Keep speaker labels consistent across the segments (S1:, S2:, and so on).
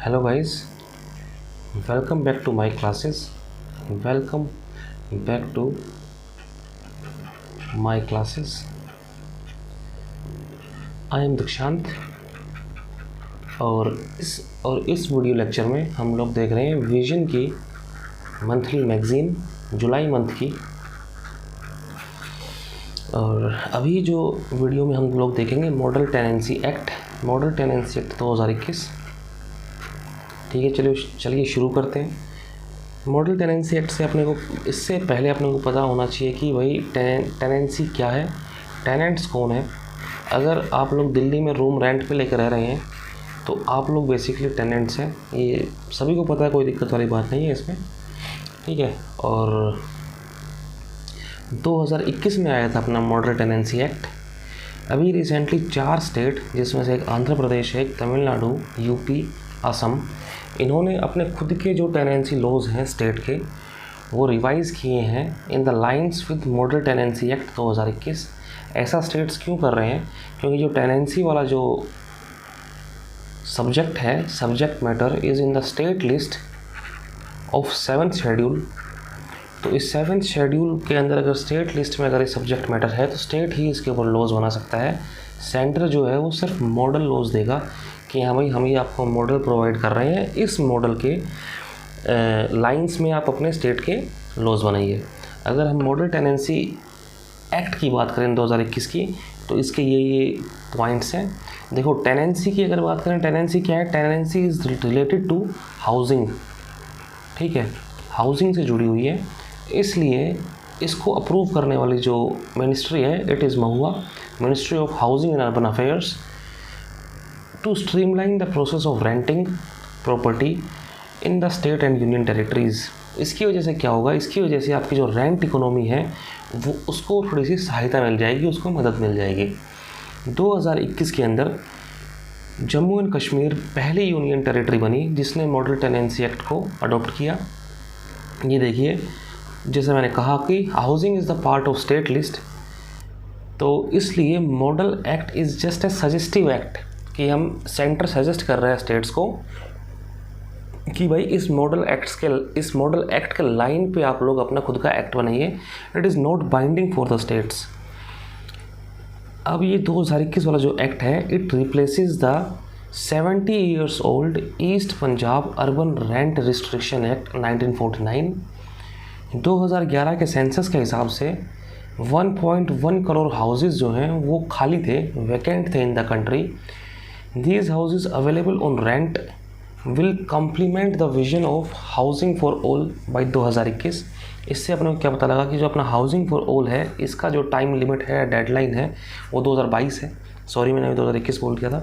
S1: Hello guys, welcome back to my classes. Welcome back to my classes. I am दीक्षांत और इस video lecture में हम लोग देख रहे हैं विजन की मंथली मैगज़ीन जुलाई मंथ की। और अभी जो वीडियो में हम लोग देखेंगे मॉडल टेनेंसी एक्ट 2021। ठीक है, चलिए शुरू करते हैं। मॉडल टेनेंसी एक्ट से इससे पहले अपने को पता होना चाहिए कि भाई टेनेंसी क्या है, टेनेंट्स कौन है। अगर आप लोग दिल्ली में रूम रेंट पे लेकर रह रहे हैं तो आप लोग बेसिकली टेनेंट्स हैं, ये सभी को पता है, कोई दिक्कत वाली बात नहीं है इसमें। ठीक है, और 2021 में आया था अपना मॉडल टेनेंसी एक्ट। अभी रिसेंटली 4 स्टेट, जिसमें से एक आंध्र प्रदेश है, एक तमिलनाडु, यूपी, असम, इन्होंने अपने खुद के जो टेनेंसी लॉज हैं स्टेट के, वो रिवाइज़ किए हैं in the lines with model tenancy act 2021। ऐसा स्टेट्स क्यों कर रहे हैं? क्योंकि जो टेनेंसी वाला जो सब्जेक्ट है, subject matter is in the state list of 7th schedule. तो इस 7th शेड्यूल के अंदर अगर स्टेट लिस्ट में अगर ये सब्जेक्ट मैटर है तो स्टेट ही इसके ऊपर लॉज बना सकता है। सेंटर जो है वो सिर्फ मॉडल लॉज देगा कि हाँ भाई हम ही आपको मॉडल प्रोवाइड कर रहे हैं, इस मॉडल के लाइंस में आप अपने स्टेट के लॉज बनाइए। अगर हम मॉडल टेनेंसी एक्ट की बात करें 2021 की, तो इसके ये पॉइंट्स हैं। देखो, टेनेंसी की अगर बात करें, टेनेंसी क्या है? Tenancy is related to housing. ठीक है, हाउसिंग से जुड़ी हुई है, इसलिए इसको अप्रूव करने वाली जो मिनिस्ट्री है, it is Mahua, ministry of housing and urban affairs, to streamline the process of renting property in the state and union territories। इसकी वजह से क्या होगा? इसकी वजह से आपकी जो रेंट इकोनॉमी है वो उसको थोड़ी सी सहायता मिल जाएगी, उसको मदद मिल जाएगी। 2021 के अंदर जम्मू एंड कश्मीर पहली यूनियन टेरिटरी बनी जिसने मॉडल टेनेंसी एक्ट को अडॉप्ट किया। ये देखिए, जैसे मैंने कहा कि housing is the part of state list, तो इसलिए model act is just a suggestive act कि हम सेंटर सजेस्ट कर रहे हैं स्टेट्स को कि भाई इस मॉडल एक्ट के लाइन पे आप लोग अपना खुद का एक्ट बनाइए। It is not binding for the states. अब ये 2021 वाला जो एक्ट है, it replaces the 70 years old east Punjab urban rent restriction act 1949। 2011 के सेंसस के हिसाब से 1.1 करोड़ हाउसेज जो हैं वो खाली थे, वैकेंट थे in the country. These houses available on rent will complement the vision of housing for all by 2021। इससे अपने को क्या पता लगा कि जो अपना हाउसिंग फॉर ऑल है, इसका जो टाइम लिमिट है, डेडलाइन है, वो 2022 है। सॉरी, मैंने 2021 बोल दिया था।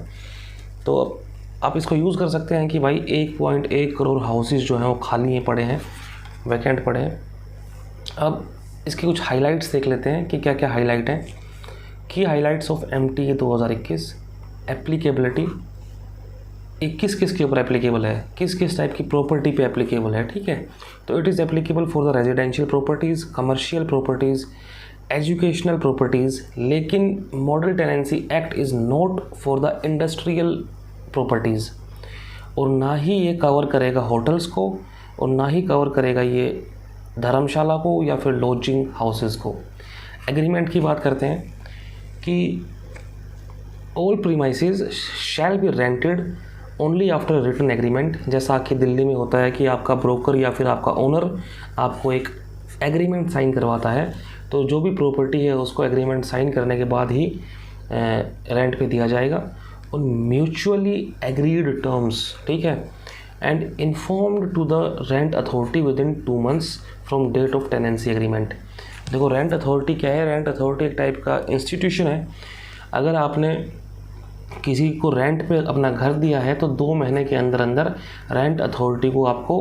S1: तो आप इसको यूज़ कर सकते हैं कि भाई 1.1 करोड़ हाउसेज जो हैं वो खाली पड़े हैं, वैकेंट पड़े हैं। अब इसके कुछ हाइलाइट्स देख लेते हैं कि क्या क्या हाईलाइट हैं। की हाइलाइट्स ऑफ MTA 2021। एप्लीकेबिलिटी, 21 किसके ऊपर एप्लीकेबल है, किस किस टाइप की प्रॉपर्टी पे एप्लीकेबल है। ठीक है, तो it is applicable for the residential properties, commercial properties, educational properties. लेकिन model tenancy act is not for the industrial properties, और ना ही ये कवर करेगा होटल्स को, और ना ही कवर करेगा ये धर्मशाला को या फिर लॉजिंग हाउसेस को। एग्रीमेंट की बात करते हैं कि all premises shall be rented only after written agreement. जैसा कि दिल्ली में होता है कि आपका ब्रोकर या फिर आपका ओनर आपको एक एग्रीमेंट साइन करवाता है, तो जो भी प्रॉपर्टी है उसको एग्रीमेंट साइन करने के बाद ही रेंट पे दिया जाएगा ऑन म्यूचुअली एग्रीड टर्म्स। ठीक है, and informed to the rent authority within 2 months from date of tenancy agreement. देखो, रेंट अथॉरिटी क्या है? रेंट अथॉरिटी एक टाइप का इंस्टीट्यूशन है। अगर आपने किसी को रेंट पे अपना घर दिया है तो 2 महीने के अंदर अंदर रेंट अथॉरिटी को आपको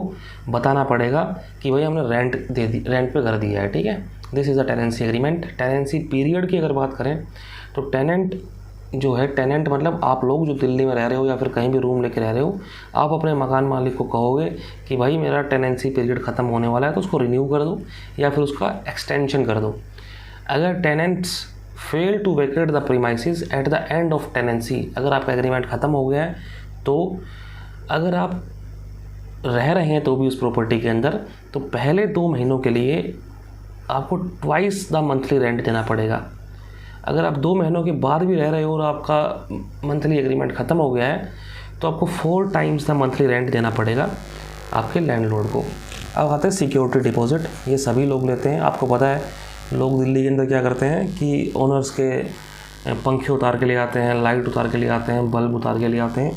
S1: बताना पड़ेगा कि भाई हमने रेंट पे घर दिया है। ठीक है, this is a tenancy agreement. Tenancy period की अगर बात करें तो टेनेंट जो है, टेनेंट मतलब आप लोग जो दिल्ली में रह रहे हो या फिर कहीं भी रूम लेके रह रहे हो, आप अपने मकान मालिक को कहोगे कि भाई मेरा टेनेंसी पीरियड ख़त्म होने वाला है तो उसको रिन्यू कर दो या फिर उसका एक्सटेंशन कर दो। अगर tenants fail to vacate the premises at the end of tenancy, अगर आपका एग्रीमेंट ख़त्म हो गया है तो अगर आप रह रहे हैं तो भी उस प्रॉपर्टी के अंदर, तो पहले 2 महीनों के लिए आपको ट्वाइस द मंथली रेंट देना पड़ेगा। अगर आप 2 महीनों के बाद भी रह रहे हो और आपका मंथली एग्रीमेंट ख़त्म हो गया है तो आपको 4 टाइम्स द मंथली रेंट देना पड़ेगा आपके लैंडलॉर्ड को। अब आते हैं सिक्योरिटी डिपॉजिट। ये सभी लोग लेते हैं। आपको पता है लोग दिल्ली के अंदर क्या करते हैं कि ओनर्स के पंखे उतार के ले आते हैं, लाइट उतार के ले आते हैं, बल्ब उतार के ले आते हैं।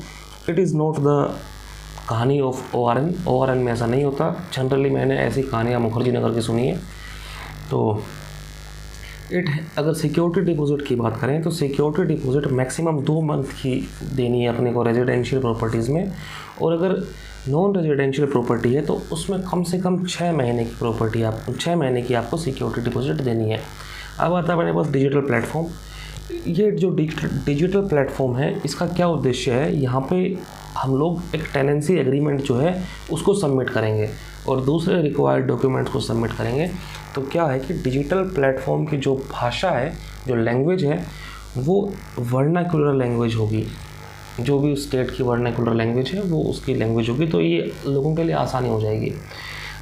S1: इट इज़ नॉट द कहानी ऑफ ORN में ऐसा नहीं होता। जनरली मैंने ऐसी कहानियाँ मुखर्जी नगर की सुनी है। तो अगर सिक्योरिटी डिपॉजिट की बात करें तो सिक्योरिटी डिपॉजिट मैक्सिमम 2 मंथ की देनी है अपने को रेजिडेंशियल प्रॉपर्टीज़ में, और अगर नॉन रेजिडेंशियल प्रॉपर्टी है तो उसमें कम से कम 6 महीने की प्रॉपर्टी 6 महीने की आपको सिक्योरिटी डिपॉजिट देनी है। अब आता है अपने पास डिजिटल प्लेटफॉर्म। ये जो डिजिटल प्लेटफॉर्म है इसका क्या उद्देश्य है, यहाँ पे हम लोग एक टेनेंसी एग्रीमेंट जो है उसको सबमिट करेंगे और दूसरे रिक्वायर्ड डॉक्यूमेंट्स को सबमिट करेंगे। तो क्या है कि डिजिटल प्लेटफॉर्म की जो भाषा है, जो लैंग्वेज है, वो वर्नाक्युलर लैंग्वेज होगी। जो भी स्टेट की वर्नाक्युलर लैंग्वेज है वो उसकी लैंग्वेज होगी, तो ये लोगों के लिए आसानी हो जाएगी।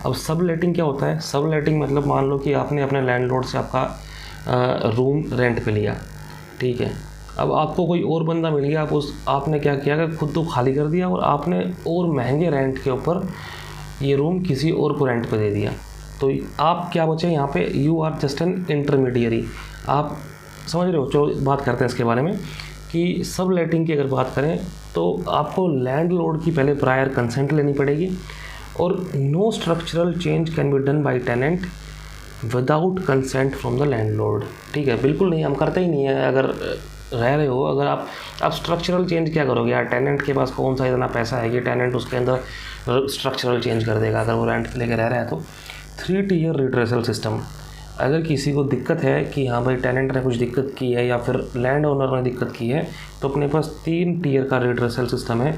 S1: अब सब लेटिंग क्या होता है? सब लेटिंग मतलब मान लो कि आपने अपने लैंडलॉर्ड से आपका रूम रेंट पे लिया, ठीक है। अब आपको कोई और बंदा मिल गया, आपने क्या किया कि खुद तो खाली कर दिया और आपने और महंगे रेंट के ऊपर ये रूम किसी और को रेंट पे दे दिया। तो आप क्या बचे यहाँ पे? You are just an intermediary. आप समझ रहे हो? चलो बात करते हैं इसके बारे में कि सब लेटिंग की अगर बात करें तो आपको लैंडलॉर्ड की पहले प्रायर कंसेंट लेनी पड़ेगी, और no structural change can be done by tenant without consent from the landlord. ठीक है, बिल्कुल नहीं, हम करते ही नहीं है। अगर रह रहे हो, अगर आप स्ट्रक्चरल चेंज क्या करोगे यार? टेनेंट के पास कौन सा इतना पैसा है कि टेनेंट उसके अंदर स्ट्रक्चरल चेंज कर देगा अगर वो रेंट लेके रह रहा है तो। 3 टियर रिड्रेसल सिस्टम। अगर किसी को दिक्कत है कि हाँ भाई टेनेंट ने कुछ दिक्कत की है या फिर लैंड ओनर ने दिक्कत की है, तो अपने पास 3 टियर का रिड्रेसल सिस्टम है।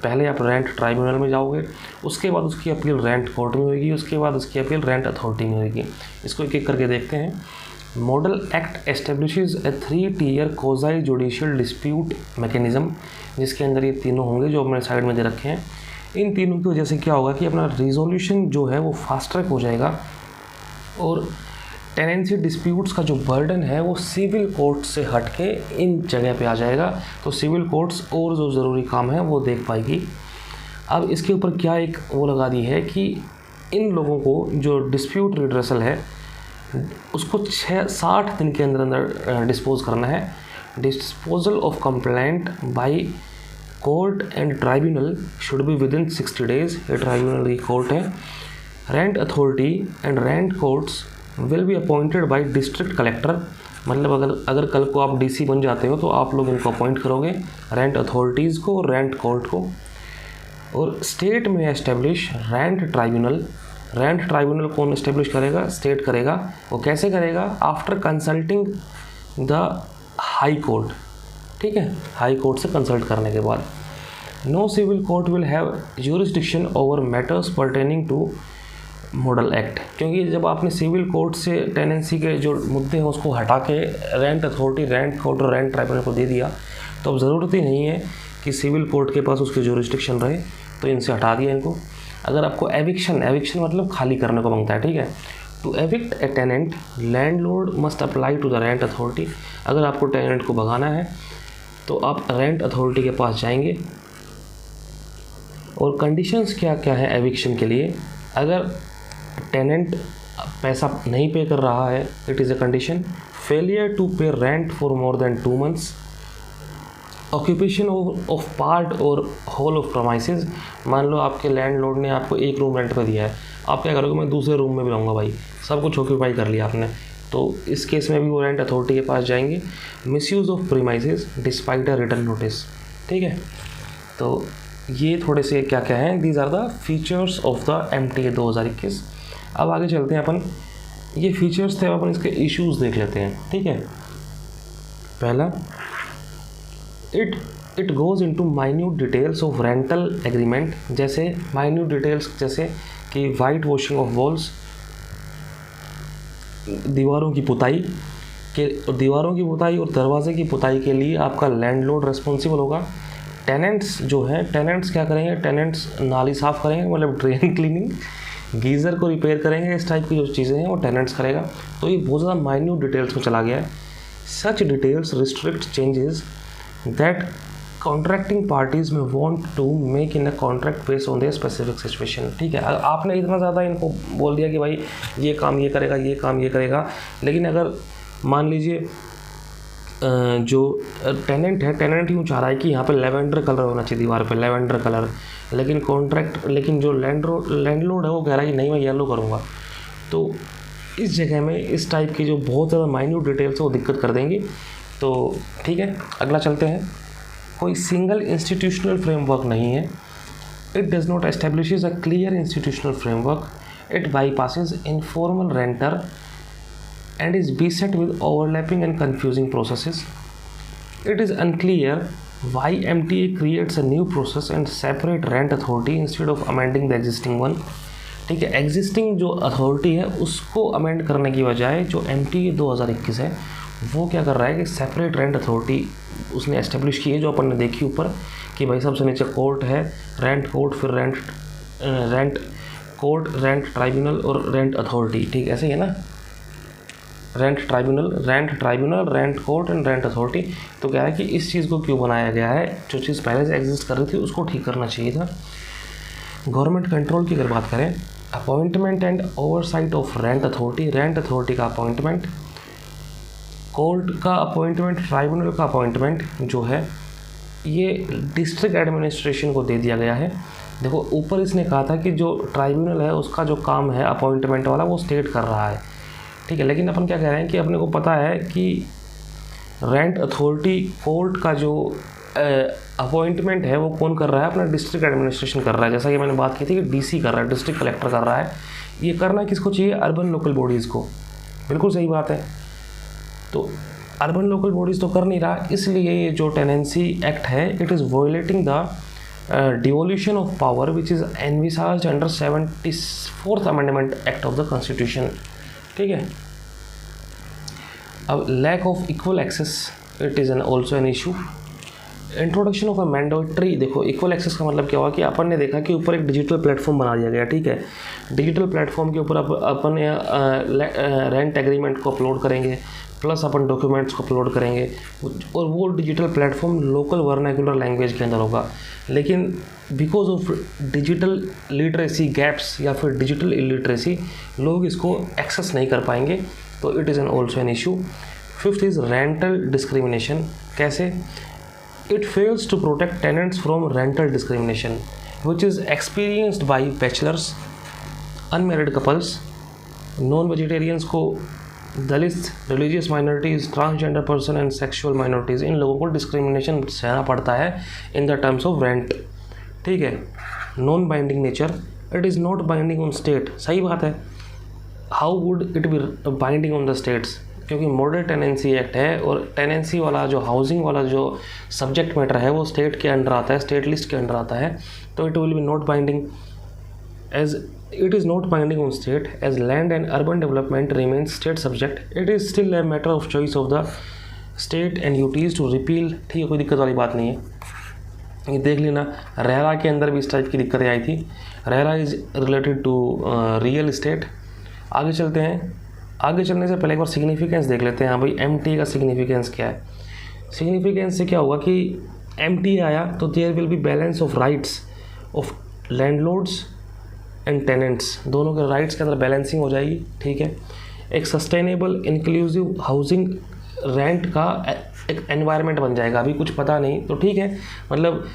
S1: पहले आप रेंट ट्राइब्यूनल में जाओगे, उसके बाद उसकी अपील रेंट कोर्ट में होगी, उसके बाद उसकी अपील रेंट अथॉरिटी में होगी। इसको एक एक करके देखते हैं। मॉडल एक्ट एस्टेब्लिशेस ए 3 टियर कोजाई जुडिशियल डिस्प्यूट मैकेनिज्म, जिसके अंदर ये तीनों होंगे जो मैंने साइड में दे रखे हैं। इन तीनों की वजह से क्या होगा कि अपना रिजोल्यूशन जो है वो फास्ट ट्रैक हो जाएगा, और टेनेंसी डिस्प्यूट्स का जो बर्डन है वो सिविल कोर्ट से हट के इन जगह पे आ जाएगा। तो सिविल कोर्ट्स और जो ज़रूरी काम है वो देख पाएगी। अब इसके ऊपर क्या एक वो लगा दी है कि इन लोगों को जो डिस्प्यूट रिड्रेसल है उसको 60 दिन के अंदर अंदर डिस्पोज करना है। Disposal of complaint by court and tribunal should be with in 60 days. ये ट्राइब्यूनल की कोर्ट है। Rent authority and rent courts will be appointed by district collector. मतलब अगर कल को आप DC बन जाते हो तो आप लोग इनको अपॉइंट करोगे, रेंट अथॉरिटीज़ को, रेंट कोर्ट को। और स्टेट में establish rent tribunal. Rent tribunal कौन एस्टेब्लिश करेगा? स्टेट करेगा। वो कैसे करेगा? After consulting the high court. ठीक है, हाई कोर्ट से कंसल्ट करने के बाद। No civil court will have jurisdiction over matters pertaining to model act. क्योंकि जब आपने सिविल कोर्ट से टेनेंसी के जो मुद्दे हैं उसको हटा के रेंट अथॉरिटी, रेंट कोर्ट और रेंट ट्राइब्यूनल को दे दिया, तो अब ज़रूरत ही नहीं है कि सिविल कोर्ट के पास उसकी ज्यूरिसडिक्शन रहे, तो इनसे हटा दिया इनको। अगर आपको एविक्शन मतलब खाली करने को मांगता है, ठीक है, to evict a tenant landlord must apply to the rent authority. अगर आपको टेनेंट को भगाना है तो आप रेंट अथॉरिटी के पास जाएंगे। और कंडीशंस क्या क्या है एविक्शन के लिए? अगर टेनेंट पैसा नहीं पे कर रहा है, it is a condition. Failure to pay rent for more than 2 months. Occupation of part और होल ऑफ प्रमाइसेस। मान लो आपके लैंडलॉर्ड ने आपको 1 रूम रेंट पे दिया है, आप क्या करोगे? मैं दूसरे रूम में भी रहूँगा भाई, सब कुछ ऑक्यूपाई कर लिया आपने, तो इस केस में भी वो रेंट अथॉरिटी के पास जाएंगे। Misuse of premises despite a written notice. ठीक है, तो ये थोड़े से क्या क्या हैं, these are the features of the MTA 2021। अब आगे चलते हैं अपन। ये फीचर्स थे, अब अपन इसके इश्यूज़ देख लेते हैं। ठीक है, पहला, it goes into minute details of rental agreement. जैसे माइन्यूट डिटेल्स जैसे कि वाइट वॉशिंग ऑफ वॉल्स, दीवारों की पुताई और दरवाजे की पुताई के लिए आपका लैंडलॉर्ड रिस्पॉन्सिबल होगा। टेनेंट्स जो हैं, टेनेंट्स क्या करेंगे, टेनेंट्स नाली साफ़ करेंगे, मतलब ड्रेन क्लीनिंग, गीज़र को रिपेयर करेंगे, इस टाइप की जो चीज़ें हैं वो टेनेंट्स करेगा। तो ये बहुत ज़्यादा माइन्यूट डिटेल्स में चला गया है। Such details restrict changes that contracting parties may want to make in a contract based on the specific situation. ठीक है, आपने इतना ज़्यादा इनको बोल दिया कि भाई ये काम ये करेगा, ये काम ये करेगा, लेकिन अगर मान लीजिए जो टेनेंट है, टेनेंट यूँ चाह रहा है कि यहाँ पे लेवेंडर कलर होना चाहिए दीवार पे, लेवेंडर कलर, लेकिन जो लैंडलॉर्ड है वो कह रहा है कि नहीं मैं येलो करूँगा। तो इस जगह में इस टाइप की जो बहुत ज़्यादा माइन्यूट डिटेल्स है वो दिक्कत कर देंगी। तो ठीक है, अगला चलते हैं। कोई सिंगल इंस्टीट्यूशनल फ्रेमवर्क नहीं है। It does not establishes a clear institutional framework, it bypasses informal renter and is beset with overlapping and confusing processes. It is unclear why MTA creates a new process and separate rent authority instead of amending the existing one. ठीक है, existing जो authority है उसको amend करने की बजाय जो MTA 2021 है वो क्या कर रहा है कि सेपरेट रेंट अथॉरिटी उसने एस्टेब्लिश की है, जो अपन ने देखी ऊपर कि भाई सबसे नीचे कोर्ट है, रेंट कोर्ट, फिर रेंट कोर्ट, रेंट ट्राइब्यूनल और रेंट अथॉरिटी। ठीक ऐसे ही है ना, rent tribunal, rent court and rent authority. तो क्या है कि इस चीज़ को क्यों बनाया गया है, जो चीज़ पहले से एग्जिस्ट कर रही थी उसको ठीक करना चाहिए था। गवर्नमेंट कंट्रोल की अगर बात करें, appointment and oversight of rent authority का अपॉइंटमेंट, कोर्ट का अपॉइंटमेंट, ट्राइब्यूनल का अपॉइंटमेंट जो है ये डिस्ट्रिक्ट एडमिनिस्ट्रेशन को दे दिया गया है। देखो ऊपर इसने कहा था कि जो ट्राइब्यूनल है उसका जो काम है अपॉइंटमेंट वाला वो स्टेट कर रहा है। ठीक है, लेकिन अपन क्या कह रहे हैं कि अपने को पता है कि रेंट अथॉरिटी कोर्ट का जो अपॉइंटमेंट है वो कौन कर रहा है, अपना डिस्ट्रिक्ट एडमिनिस्ट्रेशन कर रहा है। जैसा कि मैंने बात की थी कि डीसी कर रहा है, डिस्ट्रिक्ट कलेक्टर कर रहा है। ये करना किसको चाहिए, अर्बन लोकल बॉडीज़ को। बिल्कुल सही बात है। तो अर्बन लोकल बॉडीज़ तो कर नहीं रहा, इसलिए ये जो टेनेंसी एक्ट है it is violating the devolution of power which is envisaged under 74th amendment act of the constitution. ठीक है, अब lack of equal access it is also an issue. Introduction of a mandatory, देखो equal access का मतलब क्या हुआ कि अपन ने देखा कि ऊपर एक डिजिटल प्लेटफॉर्म बना दिया गया। ठीक है, डिजिटल प्लेटफॉर्म के ऊपर अपन रेंट एग्रीमेंट को अपलोड करेंगे, प्लस अपन डॉक्यूमेंट्स को अपलोड करेंगे, और वो digital platform local vernacular language के अंदर होगा। लेकिन because of digital literacy gaps या फिर डिजिटल इलिटरेसी लोग इसको एक्सेस नहीं कर पाएंगे, तो it is an also an issue. Fifth is rental discrimination. कैसे, it fails to protect tenants from rental discrimination which is experienced by bachelors, unmarried couples, non vegetarians को, Dalit, religious minorities, transgender person and sexual minorities, इन लोगों को discrimination सहना पड़ता है in the terms of rent. ठीक है, non binding nature, it is not binding on state. सही बात है, how would it be binding on the states, क्योंकि मॉडल टेनेंसी एक्ट है और टेनेंसी वाला जो हाउसिंग वाला जो सब्जेक्ट मैटर है वो स्टेट के अंडर आता है, स्टेट लिस्ट के अंडर आता है। तो it will be not binding as it is not binding on state as land and urban development remains state subject. It is still a matter of choice of the state and UTs to repeal। ठीक है, कोई दिक्कत वाली बात नहीं है। ये देख लेना, रेरा के अंदर भी इस टाइप की दिक्कतें आई थी। RERA is related to real estate. आगे चलते हैं। आगे चलने से पहले एक बार सिग्निफिकेंस देख लेते हैं। हाँ भाई, MTA का सिग्निफिकेंस क्या है। सिग्निफिकेंस से क्या होगा कि MTA आया तो there will be balance of rights of landlords and tenants, दोनों के राइट्स के अंदर बैलेंसिंग हो जाएगी। ठीक है, एक सस्टेनेबल इंक्लूसिव हाउसिंग रेंट का एक एनवायरनमेंट बन जाएगा। अभी कुछ पता नहीं, तो ठीक है, मतलब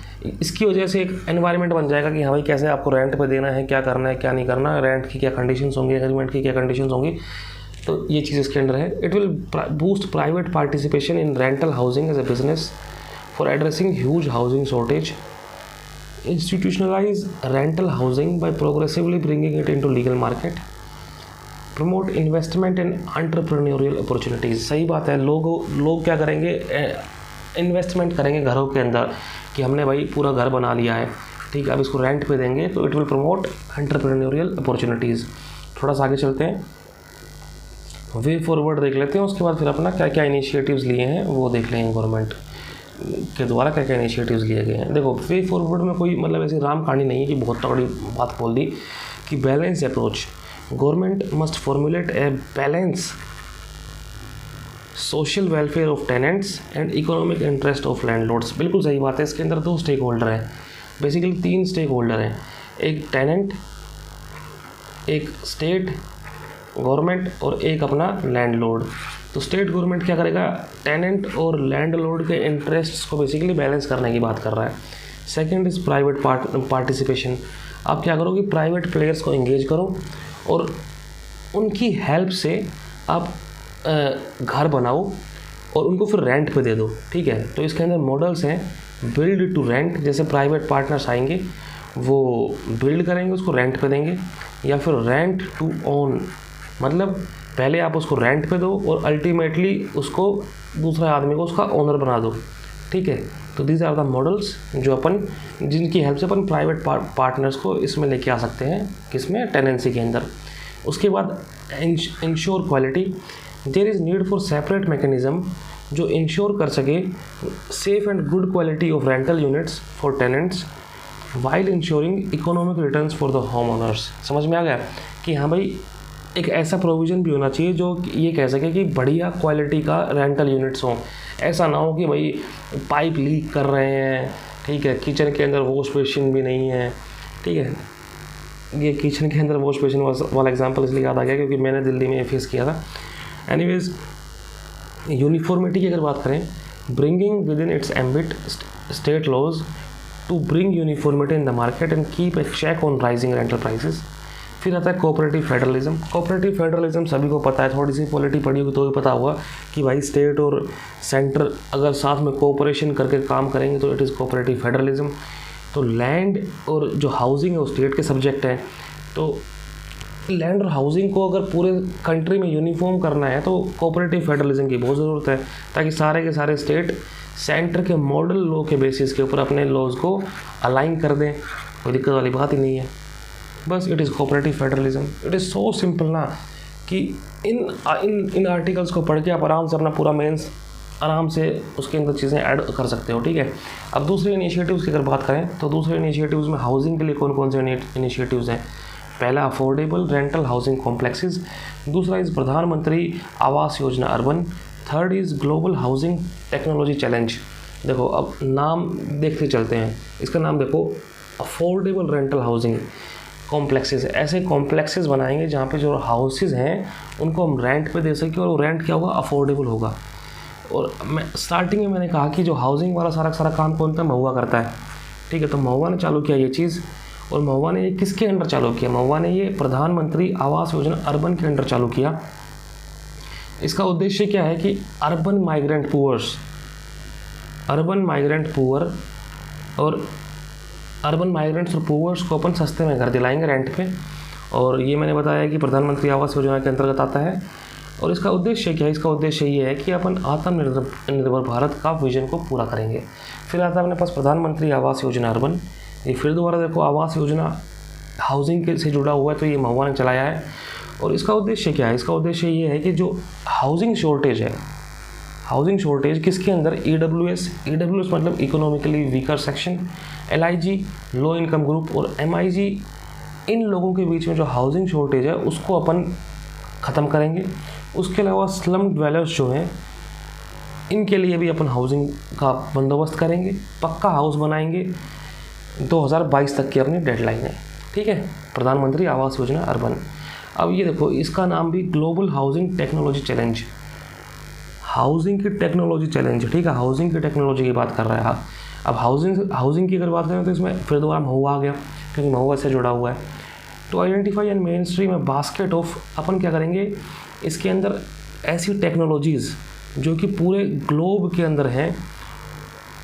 S1: इसकी वजह से एक एनवायरनमेंट बन जाएगा कि हाँ भाई कैसे आपको रेंट पे देना है, क्या करना है क्या नहीं करना, रेंट की क्या कंडीशंस होंगी, एग्रीमेंट की क्या कंडीशंस होंगी। तो ये चीज़ इसके अंदर है। It will boost private participation in rental housing as a business for addressing huge housing shortage, institutionalize rental housing by progressively bringing it into legal market, promote investment and entrepreneurial opportunities। सही बात है, लोग क्या करेंगे, investment करेंगे घरों के अंदर कि हमने भाई पूरा घर बना लिया है, ठीक है, अब इसको रेंट पे देंगे, तो it will promote entrepreneurial opportunities. थोड़ा सा आगे चलते हैं, वे फॉरवर्ड देख लेते हैं, उसके बाद फिर अपना क्या क्या इनिशिएटिव्स लिए हैं वो देख लेंगे गवर्नमेंट। के द्वारा क्या क्या इनिशिएटिव्स लिए गए हैं। देखो वे फॉरवर्ड में कोई मतलब ऐसी राम कहानी नहीं है कि बहुत तगड़ी बात बोल दी कि balance approach, government must formulate a balance social welfare of tenants and economic interest of landlords. बिल्कुल सही बात है। इसके अंदर 2 स्टेक होल्डर हैं, बेसिकली 3 स्टेक होल्डर हैं, एक टेनेंट, एक स्टेट गवर्नमेंट और एक अपना लैंडलॉर्ड। तो स्टेट गवर्नमेंट क्या करेगा, टेनेंट और लैंडलॉर्ड के इंटरेस्ट्स को बेसिकली बैलेंस करने की बात कर रहा है। Second is private participation. आप क्या करो कि प्राइवेट प्लेयर्स को एंगेज करो और उनकी हेल्प से आप घर बनाओ और उनको फिर रेंट पे दे दो, ठीक है। तो इसके अंदर मॉडल्स हैं बिल्ड टू रेंट, जैसे प्राइवेट पार्टनर्स आएंगे वो बिल्ड करेंगे, उसको रेंट पे देंगे, या फिर रेंट टू ओन, मतलब पहले आप उसको रेंट पे दो और अल्टीमेटली उसको दूसरे आदमी को उसका ओनर बना दो, ठीक है। तो दीज आर द मॉडल्स जो अपन जिनकी हेल्प से अपन प्राइवेट पार्टनर्स को इसमें लेके आ सकते हैं, किसमें, टेनेंसी के अंदर। उसके बाद ensure quality, there is need for separate mechanism जो इंश्योर कर सके safe and good quality of rental units for tenants while ensuring economic returns for the home owners. समझ में आ गया कि हाँ भाई एक ऐसा प्रोविज़न भी होना चाहिए जो ये कह सके कि बढ़िया क्वालिटी का रेंटल यूनिट्स हों। ऐसा ना हो कि भाई पाइप लीक कर रहे हैं, ठीक है, किचन के अंदर वॉश बेसिन भी नहीं है, ठीक है। ये किचन के अंदर वॉश बेसिन वाला एग्जांपल इसलिए याद आ गया क्योंकि मैंने दिल्ली में फेस किया था। एनीवेज, यूनिफॉर्मिटी की अगर बात करें, bringing within its ambit state laws to bring uniformity in the market and keep a check on rising rental prices. फिर आता है कोऑपरेटिव फेडरलिज्म। कोऑपरेटिव फेडरलिज्म सभी को पता है, थोड़ी सी पॉलिटी पढ़ी होगी तो भी पता होगा कि भाई स्टेट और सेंटर अगर साथ में कोऑपरेशन करके काम करेंगे तो इट इज़ कोऑपरेटिव फेडरलिज्म। तो लैंड और जो हाउसिंग है वो स्टेट के सब्जेक्ट है। तो लैंड और हाउसिंग को अगर पूरे कंट्री में यूनिफॉर्म करना है तो कोऑपरेटिव फेडरलिज्म की बहुत ज़रूरत है, ताकि सारे के सारे स्टेट सेंटर के मॉडल लॉ के बेसिस के ऊपर अपने लॉज को अलाइन कर दें। कोई दिक्कत वाली बात ही नहीं है, बस it is cooperative federalism. It is so simple ना कि इन आर्टिकल्स को पढ़ के आप आराम से अपना पूरा मेंस आराम से उसके अंदर चीज़ें ऐड कर सकते हो, ठीक है। अब दूसरे इनिशिएटिव्स की अगर बात करें तो दूसरे इनिशिएटिव्स में हाउसिंग के लिए कौन कौन से इनिशिएटिव्स हैं। पहला अफोर्डेबल रेंटल हाउसिंग कॉम्प्लेक्सेस, दूसरा इज़ प्रधानमंत्री Awas Yojana urban, third is global housing technology challenge. देखो अब नाम देखते चलते हैं, इसका नाम देखो, अफोर्डेबल रेंटल हाउसिंग कॉम्प्लेक्सेस। ऐसे कॉम्प्लेक्सेस बनाएंगे जहाँ पे जो हाउसेज हैं उनको हम रेंट पे दे सकें और वो रेंट क्या होगा, अफोर्डेबल होगा। और मैं स्टार्टिंग में मैंने कहा कि जो हाउसिंग वाला सारा काम कौन था, महुआ करता है, ठीक है। तो महुआ ने चालू किया ये चीज़, और महुआ ने ये किसके अंडर चालू किया, महुआ ने ये प्रधानमंत्री आवास योजना अर्बन के अंडर चालू किया। इसका उद्देश्य क्या है कि अर्बन माइग्रेंट पुअर और अर्बन माइग्रेंट्स और पुअर्स को अपन सस्ते में घर दिलाएंगे रेंट पे। और ये मैंने बताया कि प्रधानमंत्री आवास योजना के अंतर्गत आता है। और इसका उद्देश्य क्या है, इसका उद्देश्य ये है कि अपन आत्मनिर्भर भारत का विजन को पूरा करेंगे। फिर आता है अपने पास प्रधानमंत्री आवास योजना अर्बन। ये फिर दोबारा देखो आवास योजना हाउसिंग के से जुड़ा हुआ है, तो ये महुआ ने चलाया है। और इसका उद्देश्य क्या है, इसका उद्देश्य ये है कि जो हाउसिंग शॉर्टेज है, हाउसिंग शॉर्टेज किसके अंदर, EWS मतलब economically weaker section, LIG low income group और MIG, इन लोगों के बीच में जो हाउसिंग शॉर्टेज है उसको अपन ख़त्म करेंगे। उसके अलावा स्लम ड्वेलर्स जो हैं इनके लिए भी अपन हाउसिंग का बंदोबस्त करेंगे, पक्का हाउस बनाएंगे। 2022 तक की अपनी डेडलाइन है, ठीक है, प्रधानमंत्री आवास योजना अर्बन। अब ये देखो, इसका नाम भी global housing technology challenge, housing की टेक्नोलॉजी चैलेंज, ठीक है, हाउसिंग की टेक्नोलॉजी की बात कर रहा है। अब हाउसिंग की अगर बात करें तो इसमें फिर दोबारा महुआ आ गया क्योंकि महुआ से जुड़ा हुआ है। तो आइडेंटिफाई एंड मेन स्ट्रीम में बास्केट ऑफ, अपन क्या करेंगे इसके अंदर ऐसी टेक्नोलॉजीज़ जो कि पूरे ग्लोब के अंदर हैं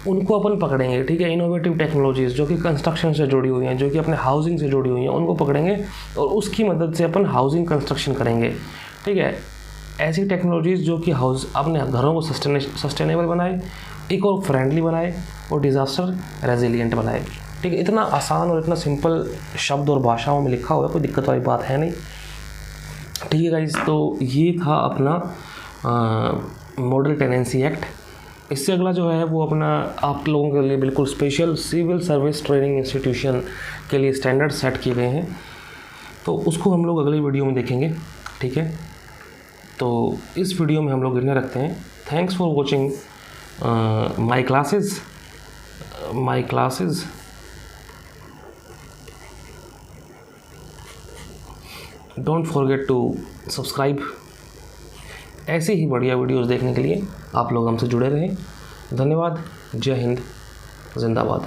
S1: उनको अपन पकड़ेंगे, ठीक है। इनोवेटिव टेक्नोलॉजीज़ जो कि कंस्ट्रक्शन से जुड़ी हुई हैं, जो कि अपने हाउसिंग से जुड़ी हुई हैं, उनको पकड़ेंगे और उसकी मदद से अपन हाउसिंग कंस्ट्रक्शन करेंगे, ठीक है। ऐसी टेक्नोलॉजीज़ जो कि अपने घरों को सस्टेनेबल बनाए, इको फ्रेंडली बनाए और डिज़ास्टर रेजिलिएंट बनाए, ठीक है। इतना आसान और इतना सिंपल शब्द और भाषाओं में लिखा हुआ है, कोई दिक्कत वाली बात है नहीं, ठीक है गाइस। तो ये था अपना मॉडल टेनेंसी एक्ट, इससे अगला जो है वो अपना आप लोगों के लिए बिल्कुल special civil service training institution के लिए स्टैंडर्ड सेट किए गए हैं, तो उसको हम लोग अगली वीडियो में देखेंगे, ठीक है। तो इस वीडियो में हम लोग इन्हें रखते हैं। Thanks for watching my classes. Don't forget to subscribe. ऐसे ही बढ़िया वीडियोस देखने के लिए आप लोग हमसे जुड़े रहें। धन्यवाद। जय हिंद, जिंदाबाद।